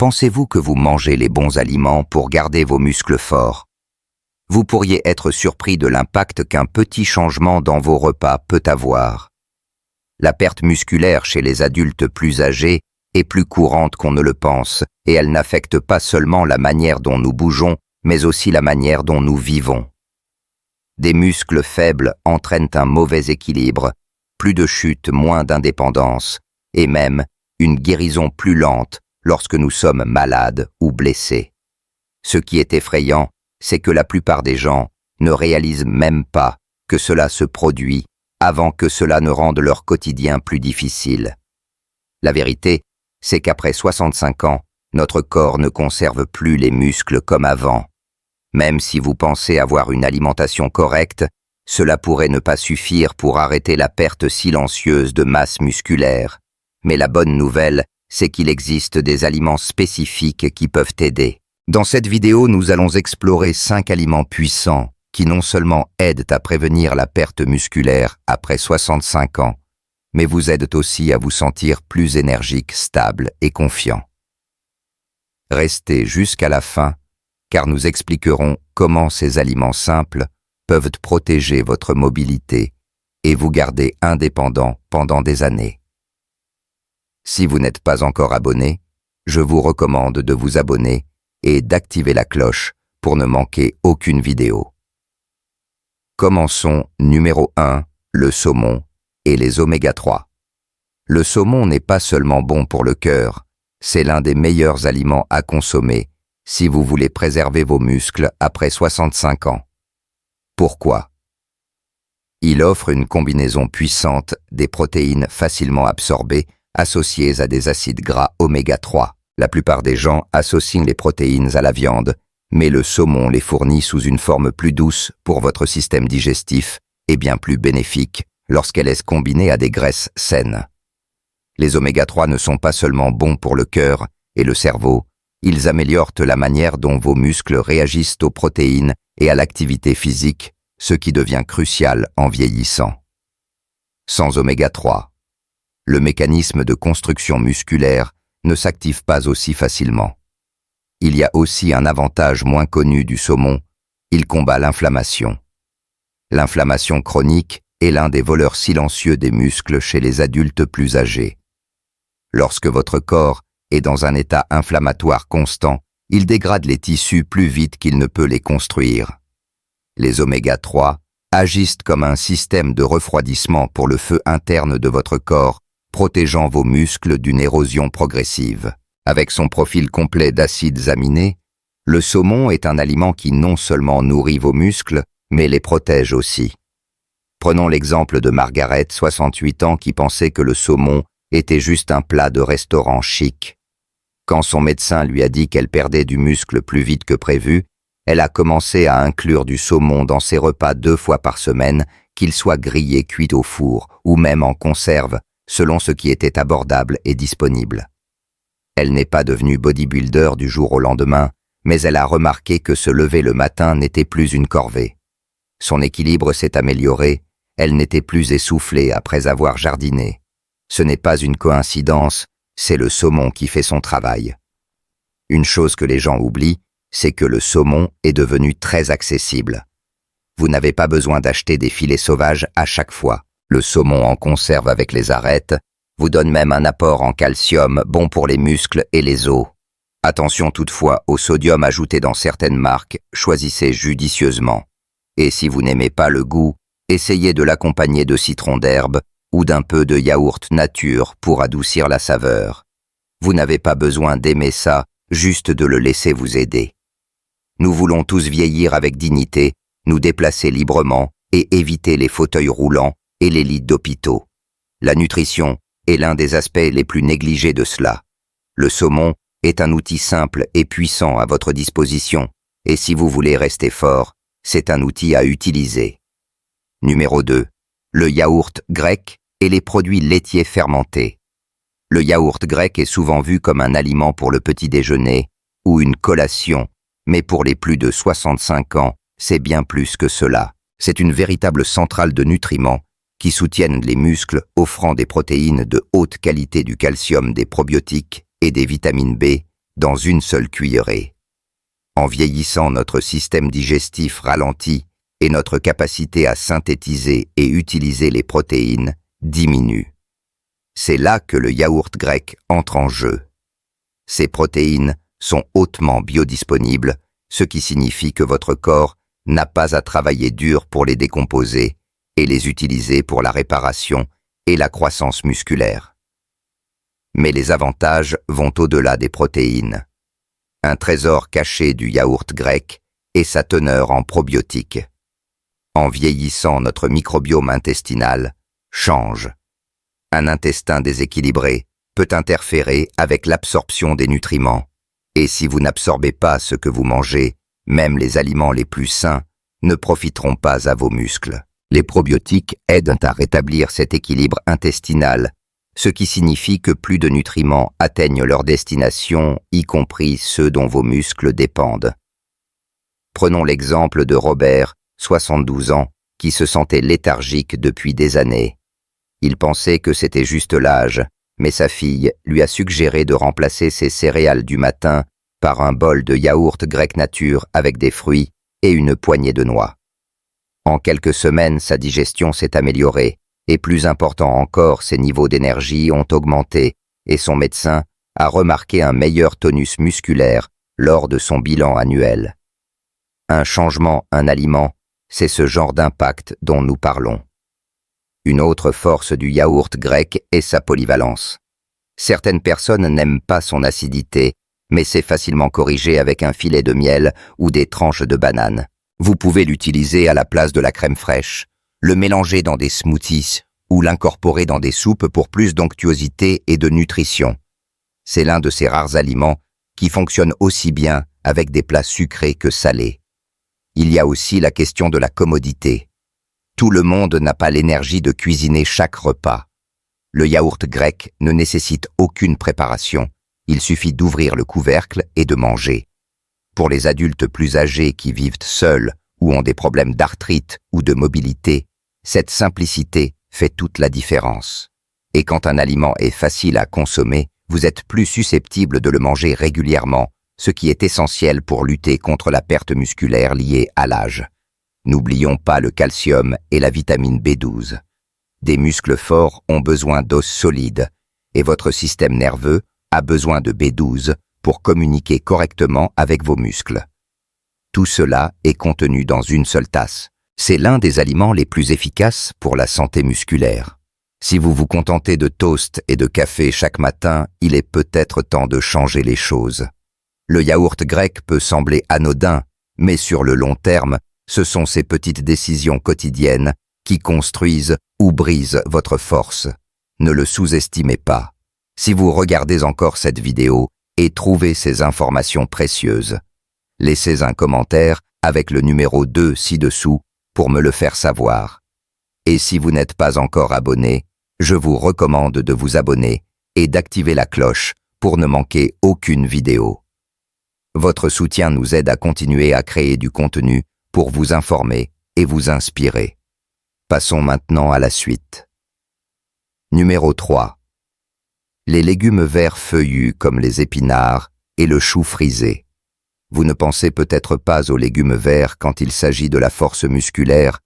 Pensez-vous que vous mangez les bons aliments pour garder vos muscles forts? Vous pourriez être surpris de l'impact qu'un petit changement dans vos repas peut avoir. La perte musculaire chez les adultes plus âgés est plus courante qu'on ne le pense, et elle n'affecte pas seulement la manière dont nous bougeons, mais aussi la manière dont nous vivons. Des muscles faibles entraînent un mauvais équilibre, plus de chute, moins d'indépendance, et même une guérison plus lente lorsque nous sommes malades ou blessés. Ce qui est effrayant, c'est que la plupart des gens ne réalisent même pas que cela se produit avant que cela ne rende leur quotidien plus difficile. La vérité, c'est qu'après 65 ans, notre corps ne conserve plus les muscles comme avant. Même si vous pensez avoir une alimentation correcte, cela pourrait ne pas suffire pour arrêter la perte silencieuse de masse musculaire. Mais la bonne nouvelle, c'est qu'il existe des aliments spécifiques qui peuvent aider. Dans cette vidéo, nous allons explorer 5 aliments puissants qui non seulement aident à prévenir la perte musculaire après 65 ans, mais vous aident aussi à vous sentir plus énergique, stable et confiant. Restez jusqu'à la fin, car nous expliquerons comment ces aliments simples peuvent protéger votre mobilité et vous garder indépendant pendant des années. Si vous n'êtes pas encore abonné, je vous recommande de vous abonner et d'activer la cloche pour ne manquer aucune vidéo. Commençons numéro 1, le saumon et les oméga 3. Le saumon n'est pas seulement bon pour le cœur, c'est l'un des meilleurs aliments à consommer si vous voulez préserver vos muscles après 65 ans. Pourquoi? Il offre une combinaison puissante des protéines facilement absorbées associées à des acides gras oméga 3. La plupart des gens associent les protéines à la viande, mais le saumon les fournit sous une forme plus douce pour votre système digestif et bien plus bénéfique lorsqu'elle est combinée à des graisses saines. Les oméga 3 ne sont pas seulement bons pour le cœur et le cerveau, ils améliorent la manière dont vos muscles réagissent aux protéines et à l'activité physique, ce qui devient crucial en vieillissant. Sans oméga 3, le mécanisme de construction musculaire ne s'active pas aussi facilement. Il y a aussi un avantage moins connu du saumon, il combat l'inflammation. L'inflammation chronique est l'un des voleurs silencieux des muscles chez les adultes plus âgés. Lorsque votre corps est dans un état inflammatoire constant, il dégrade les tissus plus vite qu'il ne peut les construire. Les oméga 3 agissent comme un système de refroidissement pour le feu interne de votre corps, protégeant vos muscles d'une érosion progressive. Avec son profil complet d'acides aminés, le saumon est un aliment qui non seulement nourrit vos muscles, mais les protège aussi. Prenons l'exemple de Margaret, 68 ans, qui pensait que le saumon était juste un plat de restaurant chic. Quand son médecin lui a dit qu'elle perdait du muscle plus vite que prévu, elle a commencé à inclure du saumon dans ses repas 2 fois par semaine, qu'il soit grillé, cuit au four ou même en conserve, selon ce qui était abordable et disponible. Elle n'est pas devenue bodybuilder du jour au lendemain, mais elle a remarqué que se lever le matin n'était plus une corvée. Son équilibre s'est amélioré, elle n'était plus essoufflée après avoir jardiné. Ce n'est pas une coïncidence, c'est le saumon qui fait son travail. Une chose que les gens oublient, c'est que le saumon est devenu très accessible. Vous n'avez pas besoin d'acheter des filets sauvages à chaque fois. Le saumon en conserve avec les arêtes vous donne même un apport en calcium bon pour les muscles et les os. Attention toutefois au sodium ajouté dans certaines marques, choisissez judicieusement. Et si vous n'aimez pas le goût, essayez de l'accompagner de citron d'herbe ou d'un peu de yaourt nature pour adoucir la saveur. Vous n'avez pas besoin d'aimer ça, juste de le laisser vous aider. Nous voulons tous vieillir avec dignité, nous déplacer librement et éviter les fauteuils roulants et les lits d'hôpitaux. La nutrition est l'un des aspects les plus négligés de cela. Le saumon est un outil simple et puissant à votre disposition, et si vous voulez rester fort, c'est un outil à utiliser. Numéro 2. Le yaourt grec et les produits laitiers fermentés. Le yaourt grec est souvent vu comme un aliment pour le petit déjeuner ou une collation, mais pour les plus de 65 ans, c'est bien plus que cela. C'est une véritable centrale de nutriments qui soutiennent les muscles, offrant des protéines de haute qualité, du calcium, des probiotiques et des vitamines B, dans une seule cuillerée. En vieillissant, notre système digestif ralentit et notre capacité à synthétiser et utiliser les protéines diminue. C'est là que le yaourt grec entre en jeu. Ces protéines sont hautement biodisponibles, ce qui signifie que votre corps n'a pas à travailler dur pour les décomposer et les utiliser pour la réparation et la croissance musculaire. Mais les avantages vont au-delà des protéines. Un trésor caché du yaourt grec est sa teneur en probiotiques. En vieillissant, notre microbiome intestinal change. Un intestin déséquilibré peut interférer avec l'absorption des nutriments. Et si vous n'absorbez pas ce que vous mangez, même les aliments les plus sains ne profiteront pas à vos muscles. Les probiotiques aident à rétablir cet équilibre intestinal, ce qui signifie que plus de nutriments atteignent leur destination, y compris ceux dont vos muscles dépendent. Prenons l'exemple de Robert, 72 ans, qui se sentait léthargique depuis des années. Il pensait que c'était juste l'âge, mais sa fille lui a suggéré de remplacer ses céréales du matin par un bol de yaourt grec nature avec des fruits et une poignée de noix. En quelques semaines, sa digestion s'est améliorée, et plus important encore, ses niveaux d'énergie ont augmenté, et son médecin a remarqué un meilleur tonus musculaire lors de son bilan annuel. Un changement, un aliment, c'est ce genre d'impact dont nous parlons. Une autre force du yaourt grec est sa polyvalence. Certaines personnes n'aiment pas son acidité, mais c'est facilement corrigé avec un filet de miel ou des tranches de banane. Vous pouvez l'utiliser à la place de la crème fraîche, le mélanger dans des smoothies ou l'incorporer dans des soupes pour plus d'onctuosité et de nutrition. C'est l'un de ces rares aliments qui fonctionne aussi bien avec des plats sucrés que salés. Il y a aussi la question de la commodité. Tout le monde n'a pas l'énergie de cuisiner chaque repas. Le yaourt grec ne nécessite aucune préparation. Il suffit d'ouvrir le couvercle et de manger. Pour les adultes plus âgés qui vivent seuls ou ont des problèmes d'arthrite ou de mobilité, cette simplicité fait toute la différence. Et quand un aliment est facile à consommer, vous êtes plus susceptible de le manger régulièrement, ce qui est essentiel pour lutter contre la perte musculaire liée à l'âge. N'oublions pas le calcium et la vitamine B12. Des muscles forts ont besoin d'os solides, et votre système nerveux a besoin de B12 pour communiquer correctement avec vos muscles. Tout cela est contenu dans une seule tasse. C'est l'un des aliments les plus efficaces pour la santé musculaire. Si vous vous contentez de toast et de café chaque matin, il est peut-être temps de changer les choses. Le yaourt grec peut sembler anodin, mais sur le long terme, ce sont ces petites décisions quotidiennes qui construisent ou brisent votre force. Ne le sous-estimez pas. Si vous regardez encore cette vidéo et trouvez ces informations précieuses, laissez un commentaire avec le numéro 2 ci-dessous pour me le faire savoir. Et si vous n'êtes pas encore abonné, je vous recommande de vous abonner et d'activer la cloche pour ne manquer aucune vidéo. Votre soutien nous aide à continuer à créer du contenu pour vous informer et vous inspirer. Passons maintenant à la suite. Numéro 3. Les légumes verts feuillus comme les épinards et le chou frisé. Vous ne pensez peut-être pas aux légumes verts quand il s'agit de la force musculaire,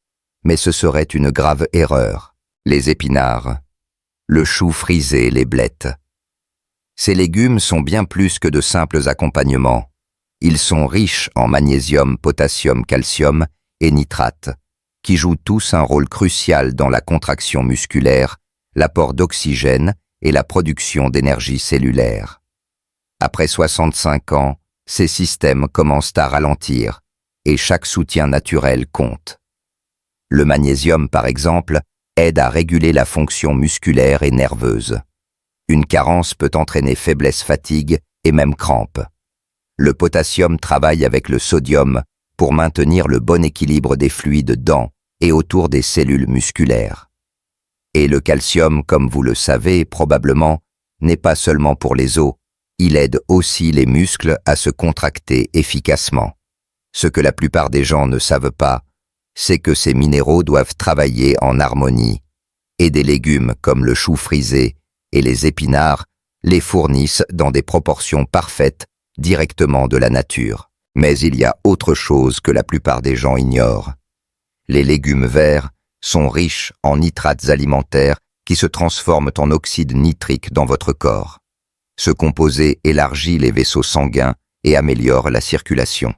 mais ce serait une grave erreur. Les épinards, le chou frisé, les blettes. Ces légumes sont bien plus que de simples accompagnements. Ils sont riches en magnésium, potassium, calcium et nitrate, qui jouent tous un rôle crucial dans la contraction musculaire, l'apport d'oxygène et la production d'énergie cellulaire. Après 65 ans, ces systèmes commencent à ralentir et chaque soutien naturel compte. Le magnésium, par exemple, aide à réguler la fonction musculaire et nerveuse. Une carence peut entraîner faiblesse, fatigue et même crampes. Le potassium travaille avec le sodium pour maintenir le bon équilibre des fluides dans et autour des cellules musculaires. Et le calcium, comme vous le savez probablement, n'est pas seulement pour les os, il aide aussi les muscles à se contracter efficacement. Ce que la plupart des gens ne savent pas, c'est que ces minéraux doivent travailler en harmonie, et des légumes comme le chou frisé et les épinards les fournissent dans des proportions parfaites directement de la nature. Mais il y a autre chose que la plupart des gens ignorent. Les légumes verts sont riches en nitrates alimentaires qui se transforment en oxyde nitrique dans votre corps. Ce composé élargit les vaisseaux sanguins et améliore la circulation.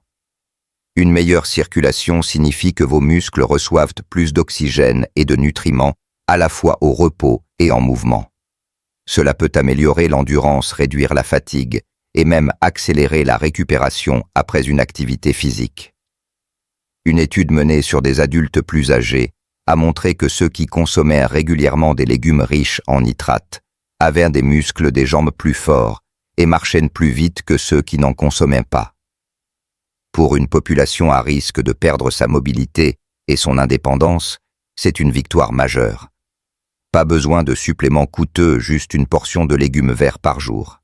Une meilleure circulation signifie que vos muscles reçoivent plus d'oxygène et de nutriments à la fois au repos et en mouvement. Cela peut améliorer l'endurance, réduire la fatigue et même accélérer la récupération après une activité physique. Une étude menée sur des adultes plus âgés a montré que ceux qui consommaient régulièrement des légumes riches en nitrates avaient des muscles des jambes plus forts et marchaient plus vite que ceux qui n'en consommaient pas. Pour une population à risque de perdre sa mobilité et son indépendance, c'est une victoire majeure. Pas besoin de suppléments coûteux, juste une portion de légumes verts par jour.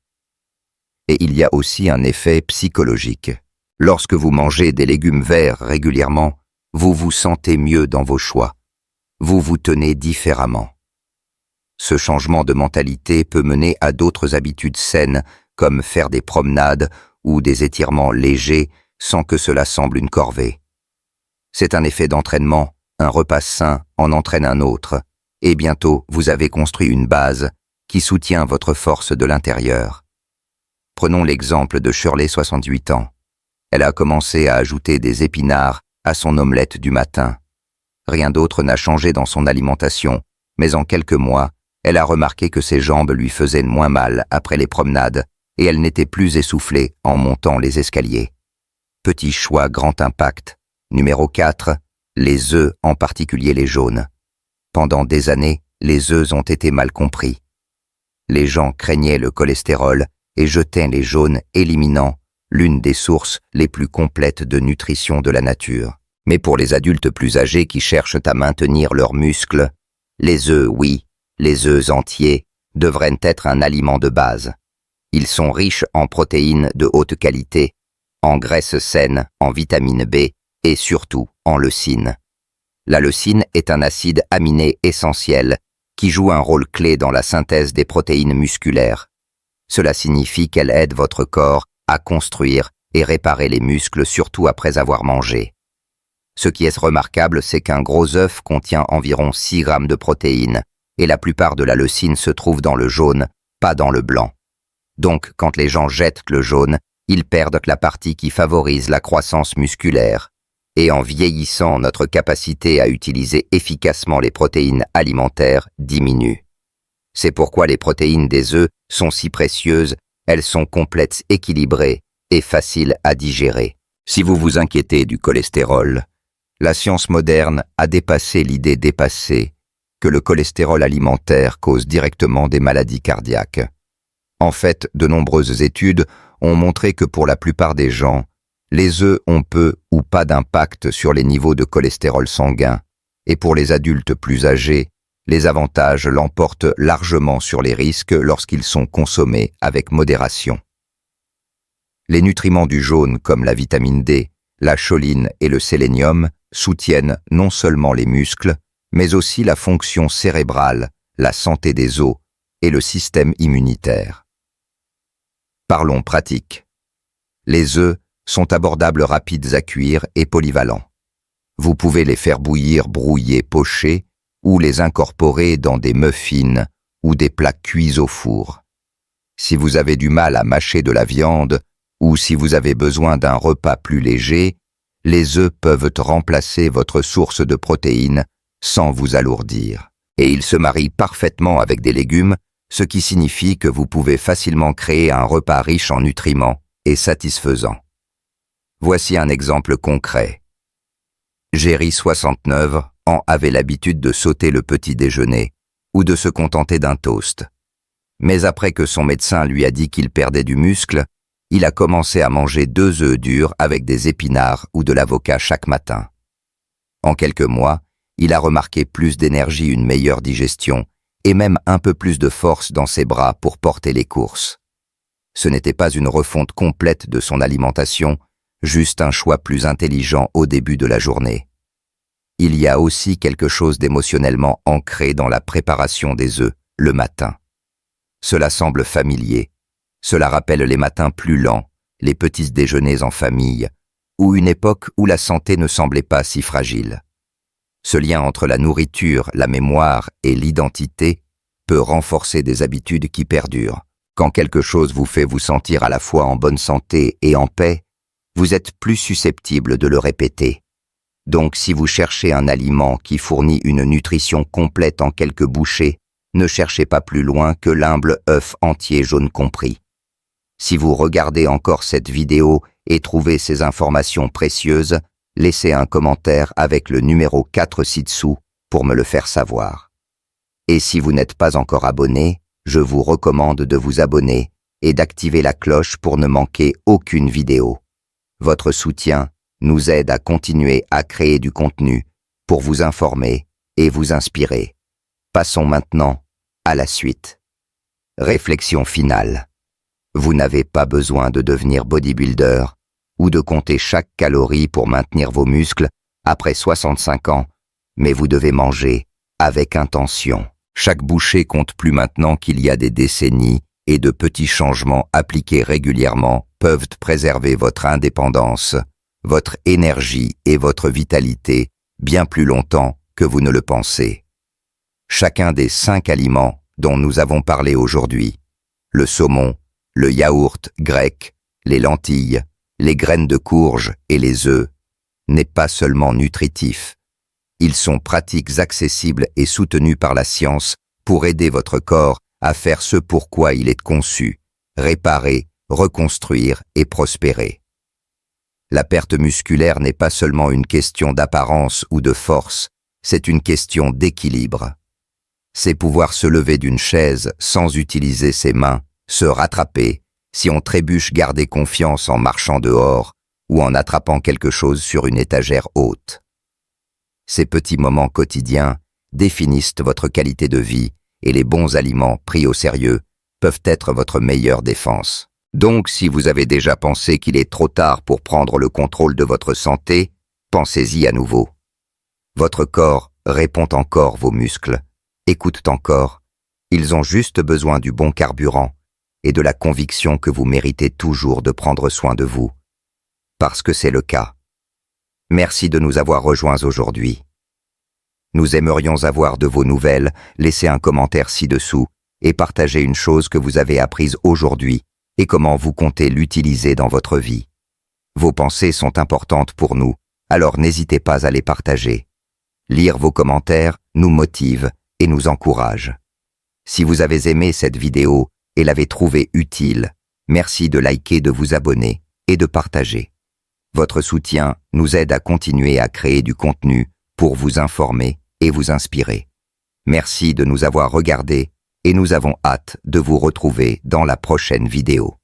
Et il y a aussi un effet psychologique. Lorsque vous mangez des légumes verts régulièrement, vous vous sentez mieux dans vos choix. Vous vous tenez différemment. Ce changement de mentalité peut mener à d'autres habitudes saines, comme faire des promenades ou des étirements légers sans que cela semble une corvée. C'est un effet d'entraînement, un repas sain en entraîne un autre, et bientôt vous avez construit une base qui soutient votre force de l'intérieur. Prenons l'exemple de Shirley, 68 ans. Elle a commencé à ajouter des épinards à son omelette du matin. Rien d'autre n'a changé dans son alimentation, mais en quelques mois, elle a remarqué que ses jambes lui faisaient moins mal après les promenades et elle n'était plus essoufflée en montant les escaliers. Petit choix, grand impact. Numéro 4, les œufs, en particulier les jaunes. Pendant des années, les œufs ont été mal compris. Les gens craignaient le cholestérol et jetaient les jaunes, éliminant l'une des sources les plus complètes de nutrition de la nature. Mais pour les adultes plus âgés qui cherchent à maintenir leurs muscles, les œufs, oui, les œufs entiers, devraient être un aliment de base. Ils sont riches en protéines de haute qualité, en graisses saines, en vitamine B et surtout en leucine. La leucine est un acide aminé essentiel qui joue un rôle clé dans la synthèse des protéines musculaires. Cela signifie qu'elle aide votre corps à construire et réparer les muscles, surtout après avoir mangé. Ce qui est remarquable, c'est qu'un gros œuf contient environ 6 grammes de protéines, et la plupart de la leucine se trouve dans le jaune, pas dans le blanc. Donc, quand les gens jettent le jaune, ils perdent la partie qui favorise la croissance musculaire. Et en vieillissant, notre capacité à utiliser efficacement les protéines alimentaires diminue. C'est pourquoi les protéines des œufs sont si précieuses, elles sont complètes, équilibrées et faciles à digérer. Si vous vous inquiétez du cholestérol, la science moderne a dépassé l'idée dépassée que le cholestérol alimentaire cause directement des maladies cardiaques. En fait, de nombreuses études ont montré que pour la plupart des gens, les œufs ont peu ou pas d'impact sur les niveaux de cholestérol sanguin, et pour les adultes plus âgés, les avantages l'emportent largement sur les risques lorsqu'ils sont consommés avec modération. Les nutriments du jaune comme la vitamine D, la choline et le sélénium soutiennent non seulement les muscles, mais aussi la fonction cérébrale, la santé des os et le système immunitaire. Parlons pratique. Les œufs sont abordables, rapides à cuire et polyvalents. Vous pouvez les faire bouillir, brouiller, pocher ou les incorporer dans des muffins ou des plats cuits au four. Si vous avez du mal à mâcher de la viande ou si vous avez besoin d'un repas plus léger, les œufs peuvent remplacer votre source de protéines sans vous alourdir. Et ils se marient parfaitement avec des légumes, ce qui signifie que vous pouvez facilement créer un repas riche en nutriments et satisfaisant. Voici un exemple concret. Jerry, 69 ans, avait l'habitude de sauter le petit déjeuner ou de se contenter d'un toast. Mais après que son médecin lui a dit qu'il perdait du muscle, il a commencé à manger 2 œufs durs avec des épinards ou de l'avocat chaque matin. En quelques mois, il a remarqué plus d'énergie, une meilleure digestion et même un peu plus de force dans ses bras pour porter les courses. Ce n'était pas une refonte complète de son alimentation, juste un choix plus intelligent au début de la journée. Il y a aussi quelque chose d'émotionnellement ancré dans la préparation des œufs, le matin. Cela semble familier. Cela rappelle les matins plus lents, les petits déjeuners en famille, ou une époque où la santé ne semblait pas si fragile. Ce lien entre la nourriture, la mémoire et l'identité peut renforcer des habitudes qui perdurent. Quand quelque chose vous fait vous sentir à la fois en bonne santé et en paix, vous êtes plus susceptible de le répéter. Donc si vous cherchez un aliment qui fournit une nutrition complète en quelques bouchées, ne cherchez pas plus loin que l'humble œuf entier jaune compris. Si vous regardez encore cette vidéo et trouvez ces informations précieuses, laissez un commentaire avec le numéro 4 ci-dessous pour me le faire savoir. Et si vous n'êtes pas encore abonné, je vous recommande de vous abonner et d'activer la cloche pour ne manquer aucune vidéo. Votre soutien nous aide à continuer à créer du contenu pour vous informer et vous inspirer. Passons maintenant à la suite. Réflexion finale. Vous n'avez pas besoin de devenir bodybuilder ou de compter chaque calorie pour maintenir vos muscles après 65 ans, mais vous devez manger avec intention. Chaque bouchée compte plus maintenant qu'il y a des décennies et de petits changements appliqués régulièrement peuvent préserver votre indépendance, votre énergie et votre vitalité bien plus longtemps que vous ne le pensez. Chacun des 5 aliments dont nous avons parlé aujourd'hui, le saumon, le yaourt grec, les lentilles, les graines de courge et les œufs, n'est pas seulement nutritif. Ils sont pratiques accessibles et soutenus par la science pour aider votre corps à faire ce pourquoi il est conçu, réparer, reconstruire et prospérer. La perte musculaire n'est pas seulement une question d'apparence ou de force, c'est une question d'équilibre. C'est pouvoir se lever d'une chaise sans utiliser ses mains, se rattraper, si on trébuche garder confiance en marchant dehors ou en attrapant quelque chose sur une étagère haute. Ces petits moments quotidiens définissent votre qualité de vie et les bons aliments pris au sérieux peuvent être votre meilleure défense. Donc, si vous avez déjà pensé qu'il est trop tard pour prendre le contrôle de votre santé, pensez-y à nouveau. Votre corps répond encore vos muscles, écoute encore, ils ont juste besoin du bon carburant et de la conviction que vous méritez toujours de prendre soin de vous. Parce que c'est le cas. Merci de nous avoir rejoints aujourd'hui. Nous aimerions avoir de vos nouvelles, laissez un commentaire ci-dessous et partagez une chose que vous avez apprise aujourd'hui et comment vous comptez l'utiliser dans votre vie. Vos pensées sont importantes pour nous, alors n'hésitez pas à les partager. Lire vos commentaires nous motive et nous encourage. Si vous avez aimé cette vidéo et l'avez trouvée utile, merci de liker, de vous abonner et de partager. Votre soutien nous aide à continuer à créer du contenu pour vous informer et vous inspirer. Merci de nous avoir regardés et nous avons hâte de vous retrouver dans la prochaine vidéo.